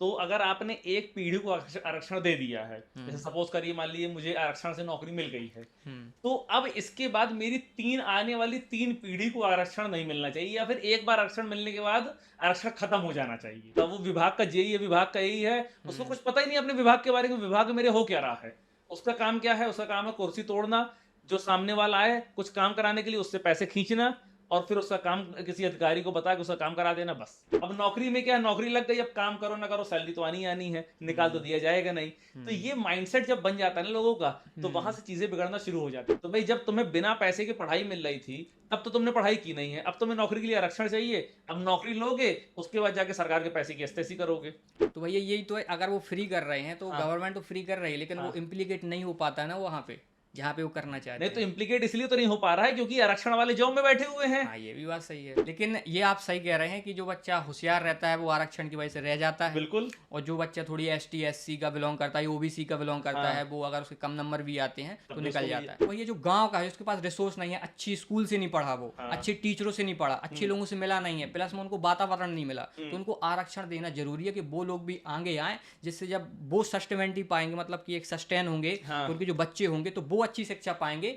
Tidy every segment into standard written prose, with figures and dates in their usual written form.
तो अगर आपने एक पीढ़ी को आरक्षण दे दिया है, जैसे सपोज करिए मान लीजिए मुझे आरक्षण से नौकरी मिल गई है, हम्म। तो अब इसके बाद मेरी आने वाली 3 पीढ़ी को आरक्षण नहीं मिलना चाहिए, या फिर एक बार आरक्षण मिलने के बाद आरक्षण खत्म हो जाना चाहिए। तब वो विभाग का जेई है, विभाग का यही है, उसको हम्म। कुछ पता ही नहीं अपने विभाग के बारे में, विभाग में मेरे हो क्या रहा है। उसका काम क्या है? उसका काम है कुर्सी तोड़ना, जो सामने वाला आए कुछ काम कराने के लिए उससे पैसे खींचना, और फिर उसका काम किसी अधिकारी को बता के उसका काम करा देना, बस। अब नौकरी में क्या है, नौकरी लग गई, अब काम करो ना करो सैलरी तो आनी ही आनी है, निकाल तो हम्म। दिया जाएगा नहीं। तो ये माइंडसेट जब बन जाता है ना लोगों का, तो वहां हम्म। से चीजें बिगड़ना शुरू हो जाती है। तो भाई जब तुम्हें बिना पैसे के पढ़ाई मिल रही थी, तब तो तुमने पढ़ाई की नहीं है, अब तुम्हें नौकरी के लिए आरक्षण चाहिए, अब नौकरी लोगे, उसके बाद जाके सरकार के पैसे की अस्तैसी करोगे। तो भैया यही तो है, अगर वो फ्री कर रहे हैं तो हाँ। गवर्नमेंट तो फ्री कर रही है, लेकिन वो हाँ। इम्प्लीकेट नहीं हो पाता है ना वहाँ पे जहाँ पे वो करना नहीं चाहते तो हैं। इम्प्लीकेट इसलिए तो नहीं हो पा रहा है क्योंकि आरक्षण वाले जॉब में बैठे हुए हैं। हाँ, ये भी बात सही है, लेकिन ये आप सही कह रहे हैं कि जो बच्चा होशियार रहता है वो आरक्षण की वजह से रह जाता है। बिल्कुल। और जो बच्चा थोड़ी एसटी एससी का बिलोंग करता है, ओबीसी का बिलोंग करता है, हाँ। वो अगर उसके कम नंबर भी आते हैं तब तो भी उसको निकल भी। जाता है। और ये जो गांव का है उसके पास रिसोर्स नहीं है, अच्छी स्कूल से नहीं पढ़ा, वो हाँ। अच्छे टीचरों से नहीं पढ़ा, अच्छे लोगों से मिला नहीं है, प्लस में उनको वातावरण नहीं मिला, तो हम्म। उनको आरक्षण देना जरूरी है कि वो लोग भी आगे आए, जिससे जब वो सस्टेनेबिलिटी पाएंगे, मतलब कि एक सस्टेन होंगे, तो हाँ। उनके जो बच्चे होंगे तो वो अच्छी शिक्षा पाएंगे।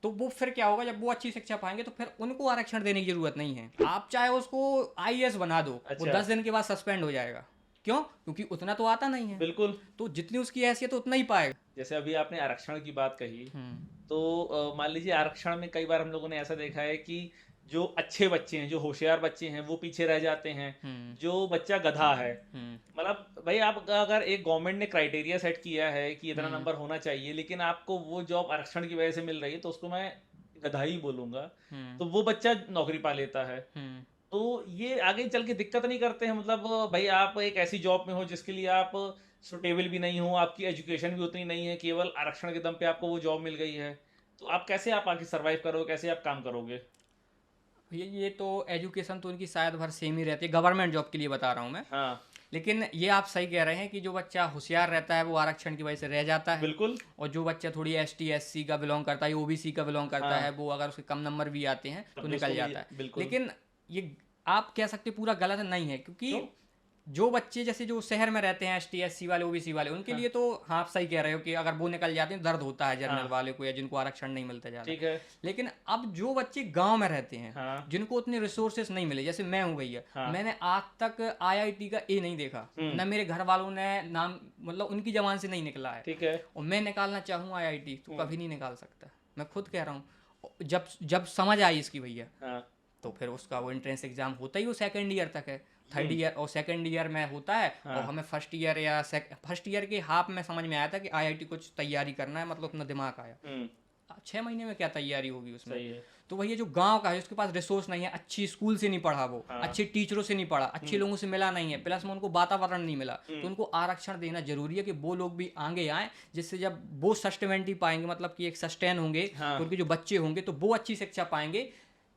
तो वो फिर क्या होगा, जब वो अच्छी शिक्षा पाएंगे तो फिर उनको आरक्षण देने की जरूरत नहीं है। आप चाहे उसको आईएएस बना दो, वो अच्छा। 10 दिन के बाद सस्पेंड हो जाएगा। क्यों? क्योंकि उतना तो आता नहीं है। बिल्कुल। तो जितनी उसकी हैसियत उतना ही पाएगा। जैसे अभी आपने आरक्षण की बात कही, हम्म। तो मान लीजिए आरक्षण में कई बार हम लोगों ने ऐसा देखा है कि जो अच्छे बच्चे हैं, जो होशियार बच्चे हैं, वो पीछे रह जाते हैं। हम्म। जो बच्चा गधा है, हम्म। मतलब भाई आप अगर एक गवर्नमेंट ने क्राइटेरिया सेट किया है कि इतना हम्म। नंबर होना चाहिए, लेकिन आपको वो जॉब आरक्षण की वजह से मिल रही है, तो उसको मैं गधा ही बोलूंगा। हम्म। तो वो बच्चा नौकरी पा लेता है। हम्म। तो ये आगे चल के दिक्कत नहीं करते हैं, मतलब भाई आप एक ऐसी जॉब में हो जिसके लिए आप सुटेबल भी नहीं हो, आपकी एजुकेशन भी उतनी नहीं है, केवल आरक्षण के दम पे आपको वो जॉब मिल गई है, तो आप कैसे आप आगे सरवाइव करोगे, कैसे आप काम करोगे? ये तो एजुकेशन तो उनकी शायद भर सेम ही रहती है, गवर्नमेंट जॉब के लिए बता रहा हूँ मैं। हाँ। लेकिन ये आप सही कह रहे हैं कि जो बच्चा होशियार रहता है वो आरक्षण की वजह से रह जाता है। बिल्कुल। और जो बच्चा थोड़ी एसटी एससी का बिलोंग करता है, ओबीसी का बिलोंग करता हाँ। है, वो अगर उसके कम नंबर भी आते हैं तब तो भी निकल उसको भी। जाता है। बिल्कुल। लेकिन ये आप कह सकते पूरा गलत नहीं है, क्योंकि क्यों? जो बच्चे जैसे जो शहर में रहते हैं, एसटी एससी वाले ओबीसी वाले, उनके हाँ। लिए तो हाँ आप सही कह रहे हो कि अगर वो निकल जाते हैं दर्द होता है जनरल हाँ। वाले को, या जिनको आरक्षण नहीं मिलता ज़्यादा। ठीक है। लेकिन अब जो बच्चे गांव में रहते हैं, हाँ। जिनको उतने रिसोर्सेस नहीं मिले, जैसे मैं हूँ भैया, हाँ। मैंने आज तक आईआईटी का ए नहीं देखा, न मेरे घर वालों ने नाम, मतलब उनकी जबान से नहीं निकला है। ठीक है। और मैं निकालना चाहूँ आईआईटी तो हम्म। कभी नहीं निकाल सकता, मैं खुद कह रहा हूँ। जब जब समझ आई इसकी भैया, हाँ। तो फिर उसका वो एंट्रेंस एग्जाम होता ही वो सेकंड ईयर तक है, थर्ड हम्म। ईयर और सेकंड ईयर में होता है। और हाँ। हमें फर्स्ट ईयर या फर्स्ट ईयर के हाफ में समझ में आया था कि आईआईटी कुछ तैयारी करना है, मतलब अपना दिमाग आया। हम्म। 6 महीने में क्या तैयारी होगी उसमें। सही है। तो वही जो गांव का है उसके पास रिसोर्स नहीं है, अच्छी स्कूल से नहीं पढ़ा, वो हाँ। अच्छे टीचरों से नहीं पढ़ा, अच्छे लोगों से मिला नहीं है, प्लस में उनको वातावरण नहीं मिला, तो उनको आरक्षण देना जरूरी है कि वो लोग भी आगे आए, जिससे जब वो सस्टेनेबिलिटी पाएंगे, मतलब कि एक सस्टेन होंगे, हाँ। तो उनके जो बच्चे होंगे तो वो अच्छी शिक्षा पाएंगे।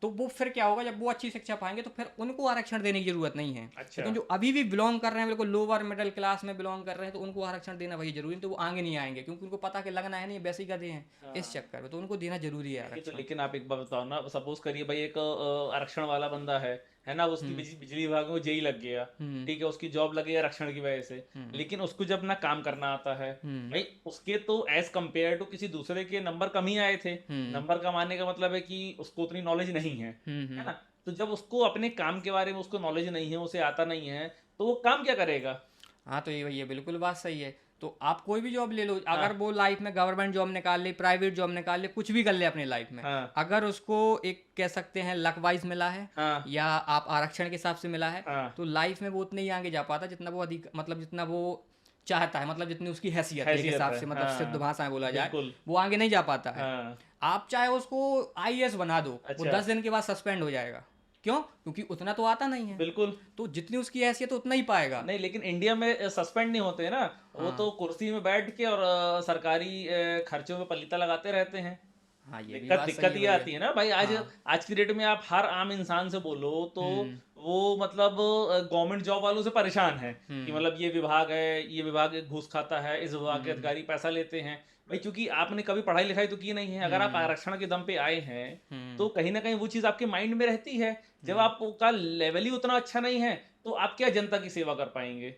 तो वो फिर क्या होगा, जब वो अच्छी शिक्षा पाएंगे तो फिर उनको आरक्षण देने की जरूरत नहीं है। अच्छा। लेकिन जो अभी भी बिलोंग कर रहे हैं, बिल्कुल लोअर मिडिल क्लास में बिलोंग कर रहे हैं, तो उनको आरक्षण देना वही जरूरी है। तो वो आगे नहीं आएंगे क्योंकि उनको पता कि लगना है नहीं, वैसे ही गधे हैं इस चक्कर में, तो उनको देना जरूरी है तो आरक्षण। लेकिन आप एक बात बताओ ना, सपोज करिए भाई एक आरक्षण वाला बंदा है ना, उसकी बिजली विभाग में वो जेई लग गया, ठीक है, उसकी जॉब लगी आरक्षण की वजह से, लेकिन उसको जब ना काम करना आता है, भाई उसके तो एज कंपेयर टू किसी दूसरे के नंबर कम ही आए थे। नंबर कम आने का मतलब है कि उसको उतनी नॉलेज नहीं है ना। तो जब उसको अपने काम के बारे में उसको नॉलेज नहीं है, उसे आता नहीं है, तो वो काम क्या करेगा? हाँ, तो ये बिल्कुल बात सही है। तो आप कोई भी जॉब ले लो, अगर हाँ। वो लाइफ में गवर्नमेंट जॉब निकाल ले, प्राइवेट जॉब निकाल ले, कुछ भी कर ले अपने लाइफ में, हाँ। अगर उसको एक कह सकते हैं लक वाइज मिला है, हाँ। या आप आरक्षण के हिसाब से मिला है, हाँ। तो लाइफ में वो उतने ही आगे जा पाता जितना वो अधिक, मतलब जितना वो चाहता है, मतलब जितनी उसकी हैसियत है एक हैसियत हिसाब है। से, मतलब हाँ। शुद्ध भाषा में बोला जाए, बिल्कुल। वो आगे नहीं जा पाता है। हाँ। आप चाहे उसको आईएएस बना दो, वो अच्छा। 10 दिन के बाद सस्पेंड हो जाएगा। क्यों? क्योंकि उतना तो आता नहीं है। बिल्कुल। तो जितनी उसकी हैसियत उतना ही पाएगा। नहीं, लेकिन इंडिया में सस्पेंड नहीं होते ना, वो तो कुर्सी में बैठ के और सरकारी खर्चों में पलीता लगाते रहते हैं। हाँ, ये भी दिक्कत बात सही दिक्कत है ये भैया। आती है ना भाई, आज हाँ। आज की डेट में आप हर आम इंसान से बोलो तो वो मतलब गवर्नमेंट जॉब वालों से परेशान है कि मतलब ये विभाग है, ये विभाग घूस खाता है, इस विभाग के अधिकारी पैसा लेते हैं। भाई चूंकि आपने कभी पढ़ाई लिखाई तो की नहीं है, अगर आप आरक्षण के दम पे आए हैं तो कहीं ना कहीं वो चीज आपके माइंड में रहती है। जब आपका लेवल ही उतना अच्छा नहीं है तो आप क्या जनता की सेवा कर पाएंगे?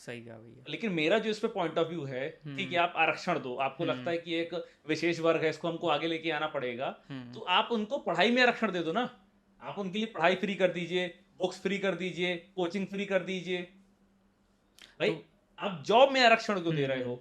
सही कहा भैया। लेकिन मेरा जो इस पे पॉइंट ऑफ व्यू है, ठीक है, आप आरक्षण दो, आपको लगता है कि एक विशेष वर्ग है, इसको हमको आगे लेके आना पड़ेगा, तो आप उनको पढ़ाई में आरक्षण दे दो ना। आप उनके लिए पढ़ाई फ्री कर दीजिए, बुक्स फ्री कर दीजिए, कोचिंग फ्री कर दीजिए भाई। तो आप जॉब में आरक्षण क्यों दे रहे हो?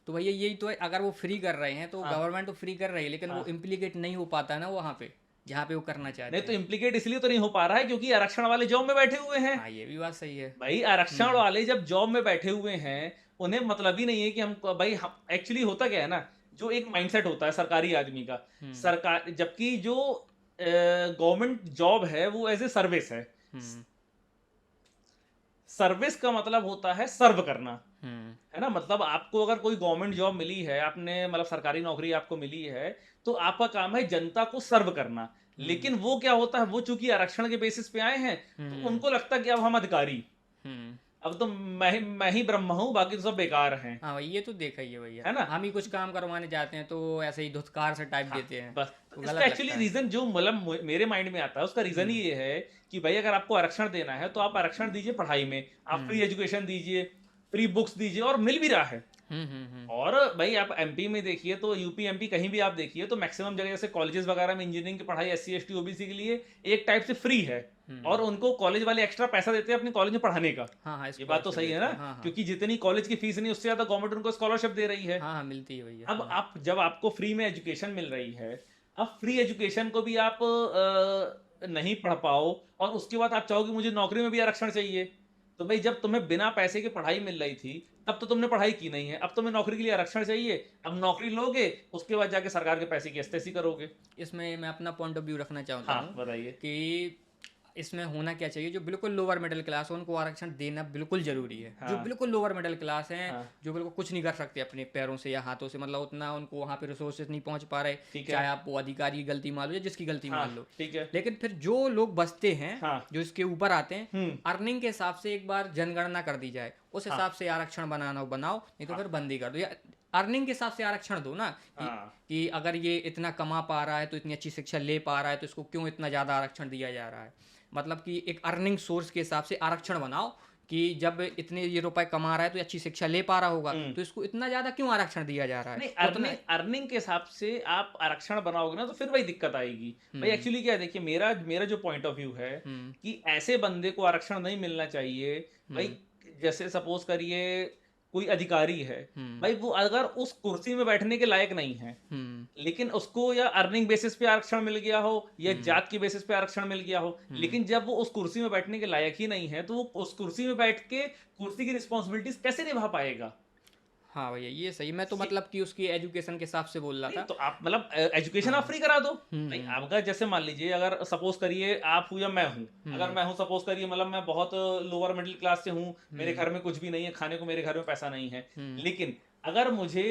तो भैया यही तो है, अगर वो फ्री कर रहे हैं तो हाँ। गवर्नमेंट तो फ्री कर रही है, लेकिन वो इम्प्लीकेट नहीं हो पाता ना वहाँ पे जहाँ पे वो करना चाहते नहीं तो हैं। इम्प्लीकेट इसलिए तो नहीं हो पा रहा है क्योंकि आरक्षण वाले जॉब में बैठे हुए हैं। हाँ, ये भी बात सही है। भाई आरक्षण वाले जब जॉब में बैठे हुए हैं, उन्हें मतलब ही नहीं है कि हम भाई, हम एक्चुअली होता क्या है ना, जो एक माइंडसेट होता है सरकारी आदमी का, सरकार, जबकि जो गवर्नमेंट जॉब है वो एज ए सर्विस है। सर्विस का मतलब होता है सर्व करना, है ना। मतलब आपको अगर कोई गवर्नमेंट जॉब मिली है, आपने मतलब सरकारी नौकरी आपको मिली है, तो आपका काम है जनता को सर्व करना। लेकिन वो क्या होता है, वो चूंकि आरक्षण के बेसिस पे आए हैं, तो उनको लगता है कि अब हम अधिकारी, अब तो मैं ही ब्रह्म हूँ, बाकी तो सब बेकार हैं। हाँ भाई, ये तो देखा ही है भैया, है ना। हम ही कुछ काम करवाने जाते हैं तो ऐसे ही धुतकार से टाइप देते हैं, बस तो इसका गलत एक्चुअली लगता है। रीजन जो मतलब मेरे माइंड में आता है, उसका रीजन ही ये है कि भाई अगर आपको आरक्षण देना है तो आप आरक्षण दीजिए पढ़ाई में, आप फ्री एजुकेशन दीजिए, फ्री बुक्स दीजिए, और मिल भी रहा है। और भाई आप एमपी में देखिए, तो यूपी एमपी कहीं भी आप देखिए, तो मैक्सिमम जगह जैसे कॉलेजेस वगैरह में इंजीनियरिंग की पढ़ाई एससी एसटी ओबीसी के लिए एक टाइप से फ्री है, और उनको कॉलेज वाले एक्स्ट्रा पैसा देते हैं अपने कॉलेज में पढ़ाने का। हाँ हाँ, ये बात तो सही है ना। हाँ हाँ क्योंकि जितनी कॉलेज की फीस नहीं, उससे ज्यादा गवर्नमेंट उनको स्कॉलरशिप दे रही है। हाँ हाँ, मिलती है भैया। अब आप जब आपको फ्री में एजुकेशन मिल रही है, अब फ्री एजुकेशन को भी आप नहीं पढ़ पाओ, और उसके बाद आप चाहो कि मुझे नौकरी में भी आरक्षण चाहिए, तो भाई जब तुम्हें बिना पैसे के पढ़ाई मिल रही थी, तब तो तुमने पढ़ाई की नहीं है, अब तुम्हें नौकरी के लिए आरक्षण चाहिए, अब नौकरी लोगे, उसके बाद जाके सरकार के पैसे की अस्तेसी करोगे। इसमें मैं अपना पॉइंट ऑफ व्यू रखना चाहता हाँ हूँ बताइए। कि इसमें होना क्या चाहिए, जो बिल्कुल लोअर मिडिल क्लास है उनको आरक्षण देना बिल्कुल जरूरी है। जो हाँ। बिल्कुल लोअर मिडिल क्लास हैं, हाँ। जो बिल्कुल कुछ नहीं कर सकते अपने पैरों से या हाथों से, मतलब उतना उनको वहाँ पे रिसोर्सेज नहीं पहुँच पा रहे, ठीक है। चाहे आप वो अधिकारी की गलती मान लो या जिसकी गलती हाँ, मान लो। ठीक है। लेकिन फिर जो लोग बचते हैं, हाँ। जो इसके ऊपर आते हैं, अर्निंग के हिसाब से एक बार जनगणना कर दी जाए, उस हिसाब से आरक्षण बनाना हो बनाओ, नहीं तो फिर बंदी कर दो, या अर्निंग के हिसाब से आरक्षण दो ना कि अगर ये इतना कमा पा रहा है तो इतनी अच्छी शिक्षा ले पा रहा है, तो इसको क्यों इतना ज़्यादा आरक्षण दिया जा रहा है। मतलब कि एक अर्निंग सोर्स के हिसाब से आरक्षण बनाओ कि जब इतने ये रुपए कमा रहा है तो अच्छी शिक्षा ले पा रहा होगा, तो इसको इतना ज्यादा क्यों आरक्षण दिया जा रहा है। नहीं, अर्निंग के हिसाब से आप आरक्षण बनाओगे ना, तो फिर वही दिक्कत आएगी भाई। एक्चुअली क्या है, देखिए मेरा मेरा जो पॉइंट ऑफ व्यू है कि ऐसे बंदे को आरक्षण नहीं मिलना चाहिए भाई। जैसे सपोज करिए कोई अधिकारी है भाई, वो अगर उस कुर्सी में बैठने के लायक नहीं है, लेकिन उसको या अर्निंग बेसिस पे आरक्षण मिल गया हो या जात की बेसिस पे आरक्षण मिल गया हो, लेकिन जब वो उस कुर्सी में बैठने के लायक ही नहीं है, तो वो उस कुर्सी में बैठ के कुर्सी की रिस्पॉन्सिबिलिटीज कैसे निभा पाएगा। हाँ भैया, ये सही। मैं तो मतलब कि उसकी एजुकेशन के हिसाब से बोल रहा था। तो आप मतलब एजुकेशन आप फ्री करा दो नहीं। आपका जैसे मान लीजिए, अगर सपोज करिए आप हूँ या मैं हूँ, अगर मैं हूँ सपोज करिए, मतलब मैं बहुत लोअर मिडिल क्लास से हूँ, मेरे घर में कुछ भी नहीं है, खाने को मेरे घर में पैसा नहीं है, लेकिन अगर मुझे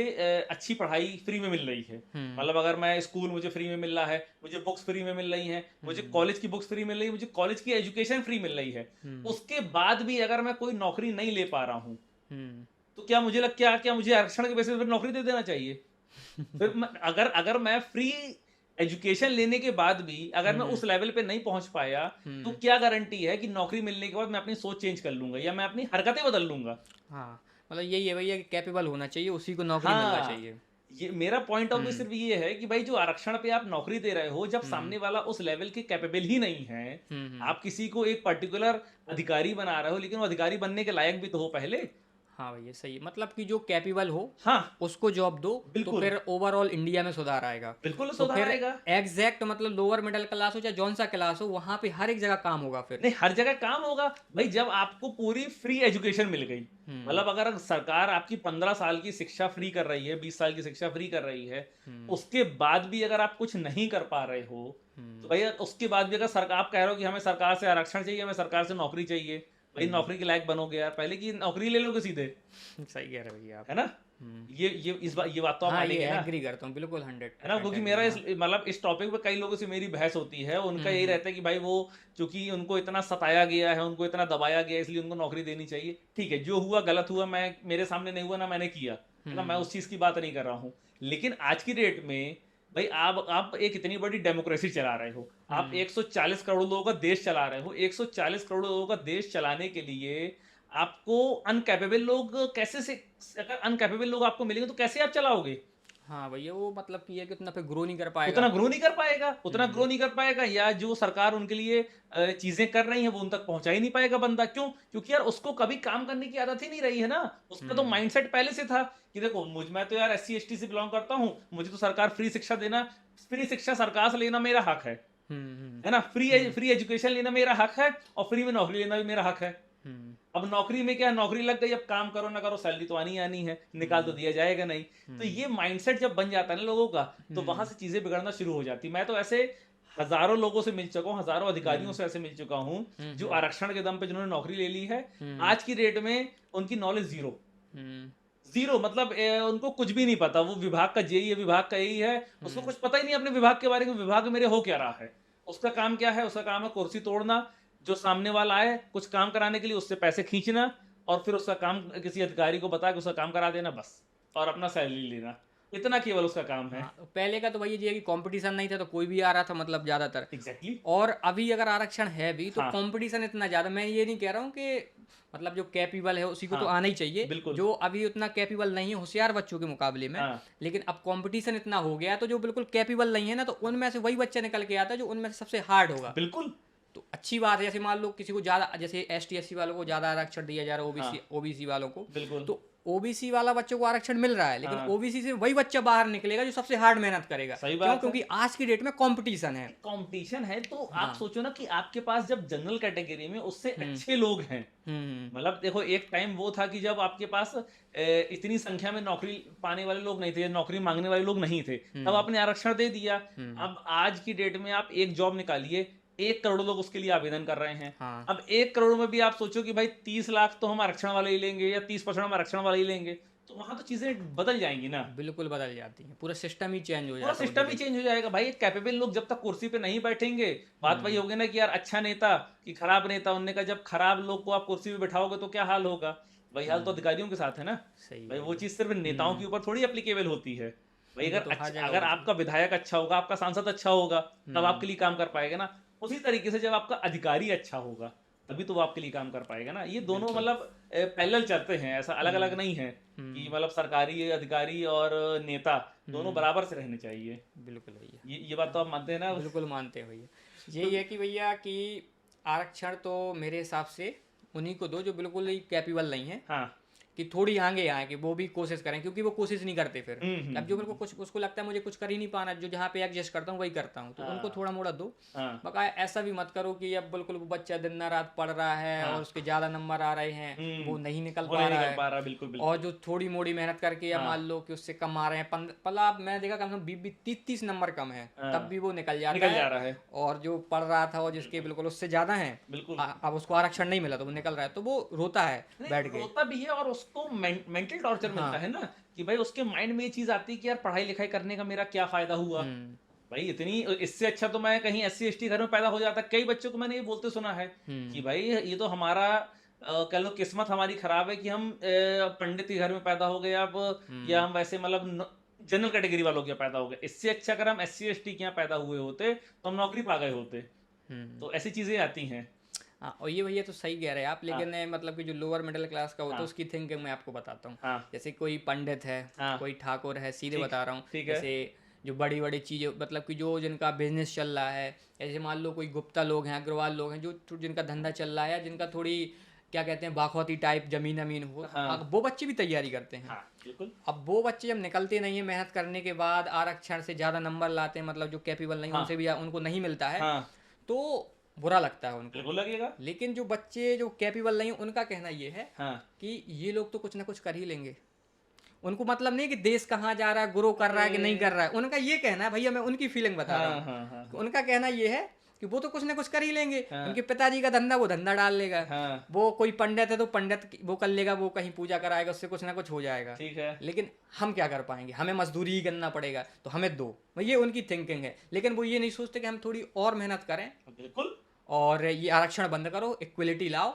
अच्छी पढ़ाई फ्री में मिल रही है, मतलब अगर मैं स्कूल मुझे फ्री में मिल रहा है, मुझे बुक्स फ्री में मिल रही हैं, मुझे कॉलेज की बुक्स फ्री मिल रही है, मुझे कॉलेज की एजुकेशन फ्री मिल रही है, उसके बाद भी अगर मैं कोई नौकरी नहीं ले पा रहा हूँ, तो क्या मुझे क्या मुझे आरक्षण के बेसिस पर नौकरी दे देना चाहिए। फिर अगर मैं फ्री एजुकेशन लेने के बाद भी अगर मैं उस लेवल पे नहीं पहुंच पाया, तो क्या गारंटी है कि नौकरी मिलने के बाद मैं अपनी सोच चेंज कर लूंगा या मैं अपनी हरकतें बदल लूंगा। हाँ, मतलब यही है भैया कि कैपेबल होना चाहिए, उसी को नौकरी मिलना चाहिए। ये मेरा पॉइंट ऑफ व्यू सिर्फ ये है कि भाई जो आरक्षण पे आप नौकरी दे रहे हो, जब सामने वाला उस लेवल के कैपेबल ही नहीं है, आप किसी को एक पर्टिकुलर अधिकारी बना रहे हो, लेकिन वो अधिकारी बनने के लायक भी तो हो पहले। हाँ भैया, सही है। मतलब कि जो कैपेबल हो, हाँ, उसको जॉब दो, तो फिर ओवरऑल इंडिया में सुधार आएगा। बिल्कुल तो सुधार फिर आएगा। एग्जैक्ट मतलब लोअर मिडिल क्लास हो चाहे जौन सा क्लास हो, वहां पे हर एक जगह काम होगा। फिर नहीं, हर जगह काम होगा भाई, जब आपको पूरी फ्री एजुकेशन मिल गई। मतलब अगर सरकार आपकी 15 साल की शिक्षा फ्री कर रही है, 20 साल की शिक्षा फ्री कर रही है, उसके बाद भी अगर आप कुछ नहीं कर पा रहे हो, तो भैया उसके बाद भी अगर सरकार, आप कह रहे हो कि हमें सरकार से आरक्षण चाहिए, हमें सरकार से नौकरी चाहिए, भाई नौकरी के लायक बनोगे यार, पहले की नौकरी ले लोगे सीधे। सही कह रहे भैया आप, है ना। ये बात तो आप मानेंगे ना। एग्री करता हूँ बिल्कुल, 100 है ना, क्योंकि मेरा मतलब इस टॉपिक पे कई लोगों से मेरी बहस होती है, उनका यही रहता है कि भाई वो चूंकि उनको इतना सताया गया है, उनको इतना दबाया गया है, इसलिए उनको नौकरी देनी चाहिए। ठीक है, जो हुआ गलत हुआ, मैं मेरे सामने नहीं हुआ ना मैंने किया, है ना, मैं उस चीज की बात नहीं कर रहा हूँ। लेकिन आज की डेट में भाई आप एक इतनी बड़ी डेमोक्रेसी चला रहे हो, आप 140 करोड़ लोगों का देश चला रहे हो, 140 करोड़ लोगों का देश चलाने के लिए आपको अनकैपेबल लोग कैसे से, अगर अनकैपेबल लोग आपको मिलेंगे तो कैसे आप चलाओगे? हाँ भैया, वो मतलब कि है कि उतना फिर ग्रो नहीं कर पाएगा। उतना ग्रो नहीं कर पाएगा, उतना ग्रो नहीं कर पाएगा, या जो सरकार उनके लिए चीजें कर रही है वो उन तक पहुंचा ही नहीं पाएगा बंदा। क्यों? क्योंकि यार उसको कभी काम करने की आदत ही नहीं रही है ना। उसका तो माइंडसेट पहले से था कि देखो मैं तो यार SC ST से बिलोंग करता हूँ, मुझे तो सरकार फ्री शिक्षा देना, फ्री शिक्षा सरकार से लेना मेरा हक है ना, फ्री एजुकेशन लेना मेरा हक है, और फ्री में नौकरी लेना भी मेरा हक है। अब नौकरी में क्या, नौकरी लग गई, अब काम करो ना करो सैलरी तो आनी आनी है, निकाल तो दिया जाएगा नहीं। तो ये माइंडसेट जब बन जाता है ना लोगों का, तो वहां से चीजें बिगड़ना शुरू हो जाती। मैं तो ऐसे हजारों लोगों से मिल चुका हूँ, हजारों अधिकारियों से ऐसे मिल चुका हूँ जो आरक्षण के दम पे जिन्होंने नौकरी ले ली है, आज की डेट में उनकी नॉलेज जीरो, जीरो, मतलब उनको कुछ भी नहीं पता। वो विभाग का जेई है, विभाग का यही है, उसको कुछ पता ही नहीं अपने विभाग के बारे में, विभाग में मेरे हो क्या रहा है। उसका काम क्या है? उसका काम है कुर्सी तोड़ना, जो सामने वाला आए कुछ काम कराने के लिए उससे पैसे खींचना, और फिर उसका काम किसी अधिकारी को बता के उसका काम करा देना बस, और अपना सैलरी लेना, इतना केवल उसका काम है। हाँ, पहले का तो भैया ये है कि कंपटीशन नहीं था तो कोई भी आ रहा था, मतलब ज्यादातर। एग्जैक्टली। और अभी अगर आरक्षण है भी तो हाँ कंपटीशन इतना ज्यादा, मैं ये नहीं कह रहा हूँ कि मतलब जो कैपेबल है उसी को तो हाँ आना ही चाहिए, बिल्कुल। जो अभी उतना कैपेबल नहीं है होशियार बच्चों के मुकाबले में। हाँ लेकिन अब कंपटीशन इतना हो गया है, तो जो बिल्कुल कैपेबल नहीं है ना, तो उनमें से वही बच्चा निकल के आता है जो उनमें से सबसे हार्ड होगा। बिल्कुल। तो अच्छी बात है, जैसे मान लो किसी को ज्यादा, जैसे ST SC वालों को ज्यादा आरक्षण दिया जा रहा है, हाँ ओबीसी वालों को। बिल्कुल। तो ओबीसी वाला बच्चों को आरक्षण मिल रहा है, लेकिन हाँ ओबीसी से वही बच्चा बाहर निकलेगा जो सबसे हार्ड मेहनत करेगा। सही क्यों? बात है। क्योंकि आज की डेट में कंपटीशन है। कंपटीशन है, तो आप हाँ। सोचो ना कि आपके पास जब जनरल कैटेगरी में उससे अच्छे लोग हैं, हम्म मतलब देखो एक टाइम वो था कि जब आपके पास इतनी संख्या में नौकरी पाने वाले लोग नहीं थे, नौकरी मांगने वाले लोग नहीं थे, तब आपने आरक्षण दे दिया। अब आज की डेट में आप एक जॉब निकालिए, 1 करोड़ लोग उसके लिए आवेदन कर रहे हैं। हाँ अब 1 करोड़ में भी आप सोचो कि भाई 30 लाख तो हम आरक्षण वाले ही लेंगे, या 30% हम आरक्षण वाले ही लेंगे, तो वहां तो चीजें बदल जाएंगी ना। बिल्कुल बदल जाती है, पूरा सिस्टम ही चेंज हो पूरा जाता है सिस्टम ही उधर। चेंज हो जाएगा भाई। एक कैपेबल लोग जब तक कुर्सी पे नहीं बैठेंगे, बात वही होगी ना कि यार अच्छा नेता कि खराब नेता। उनने कहा जब खराब लोग को आप कुर्सी पे बैठाओगे तो क्या हाल होगा। वही हाल तो अधिकारियों के साथ है ना सही भाई। है वो चीज सिर्फ नेताओं के ऊपर थोड़ी एप्लीकेबल होती है भाई। वो तो हर जगह अगर होती आपका विधायक अच्छा होगा, आपका सांसद अच्छा होगा, तब आपके लिए काम कर पाएगा ना। उसी तरीके से जब आपका अधिकारी अच्छा होगा, तभी तो वो आपके लिए काम कर पाएगा ना। ये दोनों मतलब पैरेलल चलते हैं, ऐसा अलग अलग नहीं है कि मतलब सरकारी अधिकारी और नेता दोनों बराबर से रहने चाहिए। बिल्कुल भैया, ये बात तो आप मानते हैं ना? बिल्कुल मानते हैं भैया। यही है कि भैया कि आरक्षण तो मेरे हिसाब से उन्हीं को दो जो बिल्कुल ही कैपेबल नहीं है, हाँ कि थोड़ी आगे आए, कि वो भी कोशिश करें, क्योंकि वो कोशिश नहीं करते फिर। अब जो मेरे को हम्म। कुछ उसको लगता है मुझे कुछ कर ही नहीं पाना, जो जहाँ पे एडजस्ट करता हूँ वही करता हूँ, तो उनको हाँ थोड़ा मोड़ा दो। हाँ बकाया ऐसा भी मत करो कि अब बिल्कुल वो बच्चा दिन रात पढ़ रहा है हाँ और उसके ज़्यादा नंबर आ रहे हैं, वो नहीं निकल वो पा नहीं रहा निकल है। पा रहा, बिल्कुल और बिल्कुल। जो थोड़ी मोड़ी मेहनत करके, या हाँ मान लो कि उससे कम आ रहे हैं, पला मैंने देखा कम से कम 20-30 नंबर कम है, हाँ तब भी वो निकल जाता निकल जा है। रहा है, और जो पढ़ रहा था और जिसके बिल्कुल उससे ज़्यादा है, बिल्कुल। अब उसको आरक्षण नहीं मिला तो वो निकल रहा है, तो वो रोता है नहीं, बैठ के। रोता भी है, और उसको मेंटल टॉर्चर मिलता हाँ। है ना कि भाई उसके माइंड में ये चीज आती है कि यार पढ़ाई लिखाई करने का मेरा क्या फायदा हुआ भाई। इतनी, इससे अच्छा तो मैं कहीं SC ST घर में पैदा हो जाता। कई बच्चों को मैंने ये बोलते सुना है कि भाई ये तो हमारा कह लो किस्मत हमारी खराब है कि हम पंडित के घर में पैदा हो गए अब, या हम वैसे मतलब जनरल कैटेगरी वालों के पैदा हो गए। इससे अच्छा अगर हम SC ST के यहाँ पैदा हुए होते तो हम नौकरी पा गए होते। तो ऐसी चीजें आती हैं। हाँ, और ये भैया तो सही कह रहे हैं आप, हाँ लेकिन मतलब कि जो लोअर मिडिल क्लास का होता है हाँ उसकी थिंकिंग मैं आपको बताता हूँ। हाँ जैसे कोई पंडित है, हाँ कोई ठाकुर है, सीधे ठीक, बता रहा हूँ। ठीक है। जैसे जो बड़ी बड़ी चीज़ें, मतलब कि जो जिनका बिजनेस चल रहा है, जैसे मान लो कोई गुप्ता लोग हैं, अग्रवाल लोग हैं, जो जिनका धंधा चल रहा है, या जिनका थोड़ी क्या कहते हैं बाखौती टाइप जमीन अमीन हो, हाँ वो बच्चे भी तैयारी करते हैं। हाँ बिल्कुल। अब वो बच्चे जब निकलते नहीं है मेहनत करने के बाद, आरक्षण से ज़्यादा नंबर लाते हैं, मतलब जो कैपेबल नहीं हाँ उनसे भी उनको नहीं मिलता है, हाँ तो बुरा लगता है उनको। बिल्कुल लगेगा। लेकिन जो बच्चे जो कैपेबल नहीं, उनका कहना ये है हाँ कि ये लोग तो कुछ ना कुछ कर ही लेंगे। उनको मतलब नहीं कि देश कहाँ जा रहा है, ग्रो कर रहा है कि नहीं कर रहा है, उनका ये कहना है, भैया मैं उनकी फीलिंग बता रहा हाँ हूँ। हाँ हाँ उनका कहना ये है कि वो तो कुछ ना कुछ कर ही लेंगे। हाँ उनके पिताजी का धंधा, वो धंधा डाल लेगा। हाँ वो कोई पंडित है तो पंडित वो कर लेगा, वो कहीं पूजा कराएगा, उससे कुछ ना कुछ हो जाएगा। ठीक है। लेकिन हम क्या कर पाएंगे, हमें मजदूरी ही करना पड़ेगा, तो हमें दो। ये उनकी थिंकिंग है, लेकिन वो ये नहीं सोचते कि हम थोड़ी और मेहनत करें बिल्कुल। और ये आरक्षण बंद करो, इक्वलिटी लाओ,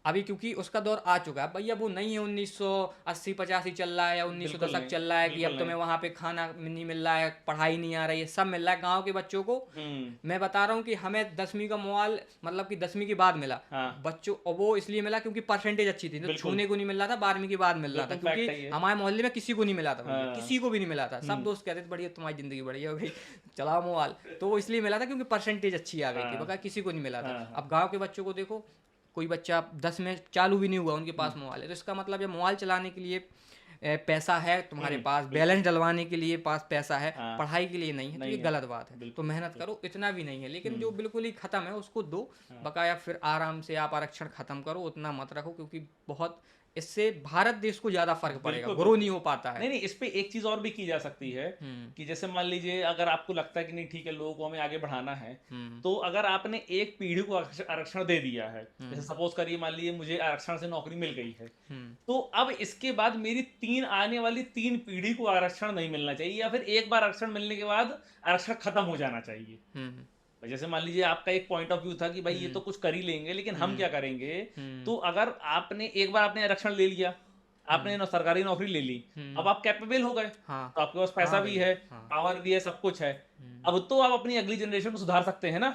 अभी क्योंकि उसका दौर आ चुका है भैया, वो नहीं है 1980-85 चल रहा है या 1910 चल रहा है कि अब तुम्हें वहां पे खाना नहीं मिल रहा है, पढ़ाई नहीं आ रही है, सब मिल रहा है गांव के बच्चों को। मैं बता रहा हूँ कि हमें 10वीं का मोबाइल मतलब कि 10वीं के बाद मिला बच्चों, और वो इसलिए मिला क्योंकि परसेंटेज अच्छी थी, तो छूने को नहीं मिल रहा था, 12वीं के बाद मिल रहा था, क्योंकि हमारे मोहल्ले में किसी को नहीं मिला था, किसी को भी नहीं मिला था, सब दोस्त कहते थे बढ़िया तुम्हारी जिंदगी बढ़िया हो गई, चलाओ मोबाइल, तो वो इसलिए मिला था क्योंकि परसेंटेज अच्छी आ गई थी, बका किसी को नहीं मिला था। अब गाँव के बच्चों को देखो, कोई बच्चा 10 में चालू भी नहीं हुआ उनके पास मोबाइल है, तो इसका मतलब ये मोबाइल चलाने के लिए पैसा है तुम्हारे पास, बैलेंस डलवाने के लिए पास पैसा है, पढ़ाई के लिए नहीं है, तो ये गलत बात है। तो मेहनत करो, इतना भी नहीं है, लेकिन जो बिल्कुल ही खत्म है उसको दो, बकाया फिर आराम से आप आरक्षण खत्म करो, उतना मत रखो, क्योंकि बहुत इससे भारत देश को ज्यादा फर्क पड़ेगा, ग्रो नहीं हो पाता है। नहीं, इस पे एक चीज और भी की जा सकती है कि जैसे मान लीजिए अगर आपको लगता है कि नहीं ठीक है लोगों को हमें आगे बढ़ाना है, तो अगर आपने एक पीढ़ी को आरक्षण दे दिया है, जैसे सपोज करिए मान लीजिए मुझे आरक्षण से नौकरी मिल गई है, तो अब इसके बाद मेरी आने वाली 3 पीढ़ी को आरक्षण नहीं मिलना चाहिए, या फिर एक बार आरक्षण मिलने के बाद आरक्षण खत्म हो जाना चाहिए। जैसे मान लीजिए आपका एक पॉइंट ऑफ व्यू था कि भाई ये तो कुछ कर ही लेंगे, लेकिन हम क्या करेंगे, तो अगर आपने एक बार आपने आरक्षण ले लिया, आपने सरकारी नौकरी ले ली, अब आप कैपेबल हो गए, तो आपके पास पैसा भी है, पावर भी है, सब कुछ है, अब तो आप अपनी अगली जनरेशन को सुधार सकते हैं ना।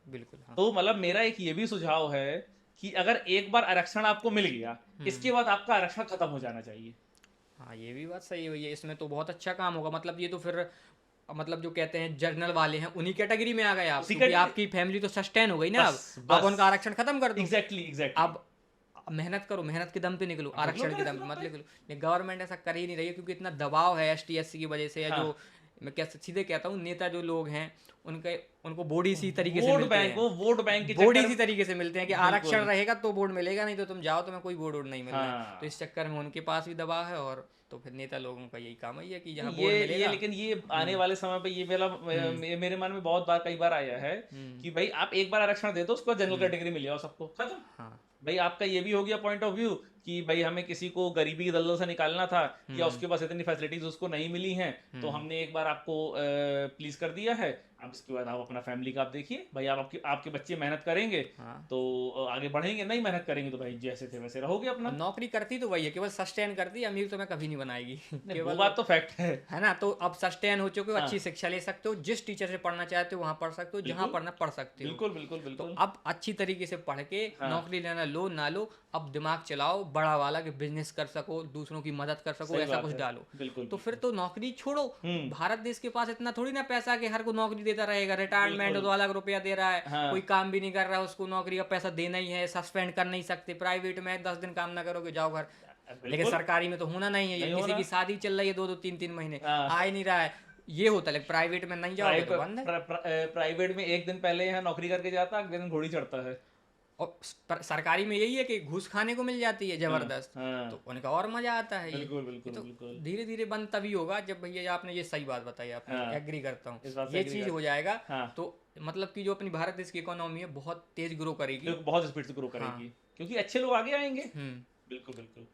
बिल्कुल। तो मतलब मेरा एक ये भी सुझाव है कि अगर एक बार आरक्षण आपको मिल गया, इसके बाद आपका आरक्षण खत्म हो जाना चाहिए। हाँ, ये भी बात सही हुई है, इसमें तो बहुत अच्छा काम होगा, मतलब ये तो फिर मतलब जो कहते हैं जर्नल वाले हैं उन्हीं कैटेगरी में आ गए आप, क्योंकि आपकी फैमिली तो सस्टेन हो गई ना, अब उनका आरक्षण खत्म कर दो। एग्जैक्टली। अब मेहनत करो, मेहनत के दम पे निकलो, आरक्षण के दम पे मत निकलो। गवर्नमेंट ऐसा कर ही नहीं रही है, क्योंकि इतना दबाव है ST SC की वजह से, या जो मैं सीधे कहता हूँ नेता जो लोग हैं उनको वोट इसी तरीके से मिलते हैं, वोट बैंक के वोट इसी तरीके से मिलते हैं कि आरक्षण रहेगा तो वोट मिलेगा, नहीं तो तुम जाओ, तुम्हें कोई वोट नहीं मिल रहा है। तो इस चक्कर में उनके पास भी दबाव है, और तो फिर नेता लोगों का यही काम है कि जहाँ वोट मिलेगा। लेकिन ये आने वाले समय पे ये मेरे मन में बहुत बार कई बार आया है कि भाई आप एक बार आरक्षण दे दो, उसको जनरल कैटेगरी मिल जाओ सबको, खत्म। भाई आपका ये भी हो गया पॉइंट ऑफ व्यू कि भाई हमें किसी को गरीबी की दलदल से निकालना था, या उसके पास इतनी फैसिलिटीज उसको नहीं मिली हैं, तो हमने एक बार आपको प्लीज कर दिया है, अब इसके बाद आप अपना फैमिली का आप देखिए, भाई आप आपके बच्चे मेहनत करेंगे तो आगे बढ़ेंगे, नहीं मेहनत करेंगे तो भाई जैसे थे वैसे रहोगे अपना। नौकरी करती तो वही है, केवल सस्टेन करती, अमीर तो मैं कभी नहीं बनाएगी, वो बात तो फैक्ट है ना। तो अब सस्टेन हो चुके हो, अच्छी शिक्षा ले सकते हो, जिस टीचर से पढ़ना चाहते हो वहाँ पढ़ सकते हो, जहाँ पढ़ना पढ़ सकते हो। बिल्कुल बिल्कुल बिल्कुल। तो अब अच्छी तरीके से पढ़ के नौकरी लेना, लो ना लो, अब दिमाग चलाओ बड़ा वाला कि बिजनेस कर सको, दूसरों की मदद कर सको, ऐसा कुछ डालो। तो फिर तो नौकरी छोड़ो, भारत देश के पास इतना थोड़ी ना पैसा कि हर को नौकरी देता रहेगा, रिटायरमेंट 2 लाख रुपया दे रहा है, कोई काम भी नहीं कर रहा है, उसको नौकरी का पैसा देना ही है, सस्पेंड कर नहीं सकते। प्राइवेट में 10 दिन काम ना करोगे जाओ घर, लेकिन सरकारी में तो होना नहीं है। किसी की शादी चल रही है 2-2 3-3 महीने आ ही नहीं रहा है, ये होता है। प्राइवेट में नहीं जाओगे तो बंद है। प्राइवेट में एक दिन पहले यहाँ नौकरी करके जाता, अगले दिन घोड़ी चढ़ता है। और सरकारी में यही है कि घूस खाने को मिल जाती है जबरदस्त, तो उनका और मजा आता है। बिल्कुल बिल्कुल बिल्कुल। धीरे धीरे बंद तभी होगा जब भैया आपने ये सही बात बताई, आपने एग्री करता हूँ, ये चीज हो जाएगा तो मतलब कि जो अपनी भारत देश की इकोनॉमी है बहुत तेज ग्रो करेगी, बहुत स्पीड से ग्रो करेगी, क्योंकि अच्छे लोग आगे आएंगे। बिल्कुल बिल्कुल।